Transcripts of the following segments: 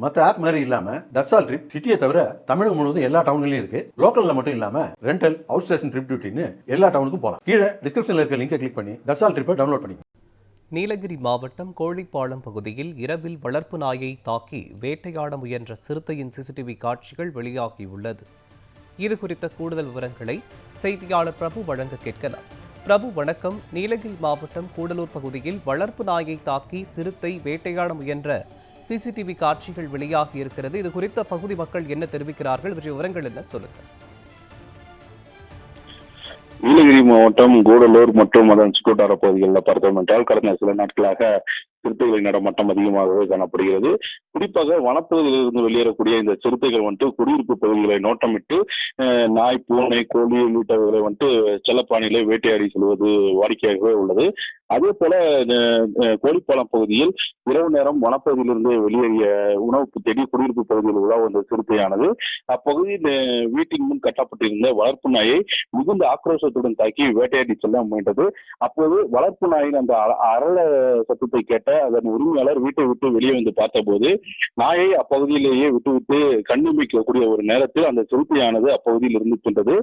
மற்ற ஆப் மாதிரி இல்லாம தட்சால் ட்ரிப் சிட்டியை தவிர தமிழகம் முழுவதும் எல்லா டவுன்லயும் இருக்கு. லோக்கல்ல மட்டும் இல்லாம ரெண்டல், அவுட் ஸ்டேஷன் ட்ரிப் டியூட்டின்னு எல்லா டவுனுக்கும் போகலாம். கீழே டிஸ்கிரிப்ஷன்ல இருக்க லிங்கை கிளிக் பண்ணி தட்சால் ட்ரிப்பை டவுன்லோட் பண்ணி. நீலகிரி மாவட்டம் கோழிப்பாளையம் பகுதியில் இரவில் வளர்ப்பு நாயை தாக்கி வேட்டையாட முயன்ற சிறுத்தையின் சிசிடிவி காட்சிகள் வெளியாகியுள்ளது. இது குறித்த கூடுதல் விவரங்களை செய்தியாளர் பிரபு வழங்க கேட்கலாம். பிரபு வணக்கம். நீலகிரி மாவட்டம் கூடலூர் பகுதியில் வளர்ப்பு நாயை தாக்கி சிறுத்தை வேட்டையாட முயன்ற சிசிடிவி காட்சிகள் வெளியாகி இருக்கிறது. இது குறித்த பகுதி மக்கள் என்ன தெரிவிக்கிறார்கள்? இவற்றை விவரங்கள் என்ன சொல்லுங்கள். நீலகிரி மாவட்டம் கூடலூர் மற்றும் அதன் சுற்றுவட்டார பகுதிகளில் பார்த்தோம் என்றால் கடந்த சில நாட்களாக சிறுத்தைகளின் நடமாட்டம் அதிகமாகவே காணப்படுகிறது. குறிப்பாக வனப்பகுதியிலிருந்து வெளியேறக்கூடிய இந்த சிறுத்தைகள் குடியிருப்பு பகுதிகளை நோட்டமிட்டு நாய், பூனை, கோழி உள்ளிட்டவர்களை செல்லப்பாணியிலே வேட்டையாடி செல்வது வாடிக்கையாகவே உள்ளது. அதே போல கோழிப்பாளையம் பகுதியில் இரவு நேரம் வனப்பகுதியிலிருந்து வெளியேறிய உணவு தேடி குடியிருப்பு பகுதியில் உலா வந்த சிறுத்தையானது அப்பகுதியில் வீட்டின் முன் கட்டப்பட்டிருந்த வளர்ப்பு நாயை மிகுந்த ஆக்ரோஷத்துடன் தாக்கி வேட்டையாடி செல்ல முயன்றது. அப்போது வளர்ப்பு நாயின் அந்த அரள சத்தத்தை கேட்ட அதன் உரிமையாளர் வீட்டை விட்டு வெளியே வந்து பார்த்தபோது நாயை அப்பகுதியிலேயே விட்டுவிட்டு கண்ணிமைக்கக்கூடிய ஒரு நேரத்தில் அந்த சிறுத்தையானது அப்பகுதியில் இருந்து சென்றது.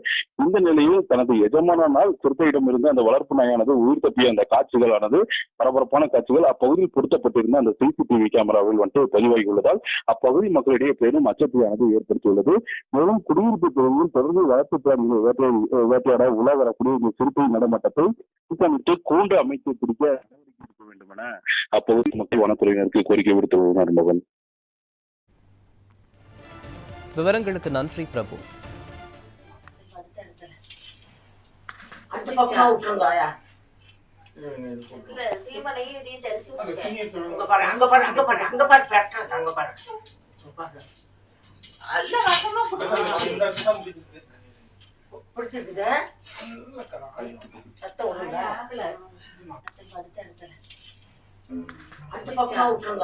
இந்த நிலையில் தனது எஜமானால் சிறுத்தையிடம் இருந்து அந்த வளர்ப்பு நாயானது உயிர் தப்பிய அந்த காட்சிகளானது பரபரப்பான காட்சிகள் அப்பகுதியில் பொருத்தப்பட்டிருந்த அந்த சிசிடிவி கேமராவில் பதிவாகியுள்ளதால் அப்பகுதி மக்களிடையே பெரும் அச்சத்தையானது ஏற்படுத்தியுள்ளது. மேலும் குடியிருப்பு பகுதியில் தொடர்ந்து வளர்ப்பு பிராணிகளை வேட்டையாட உலா வரக்கூடிய இந்த சிறுத்தை நடமாட்டத்தை திட்டமிட்டு கூண்டு அமைத்து பிடிக்க எடுக்க வேண்டும் என அப்பகுதி மக்கள் வனத்துறையினருக்கு கோரிக்கை விடுத்துள்ளனர். மகன், விவரங்களுக்கு நன்றி பிரபு. அந்த பக்கமா விட்டுருங்க.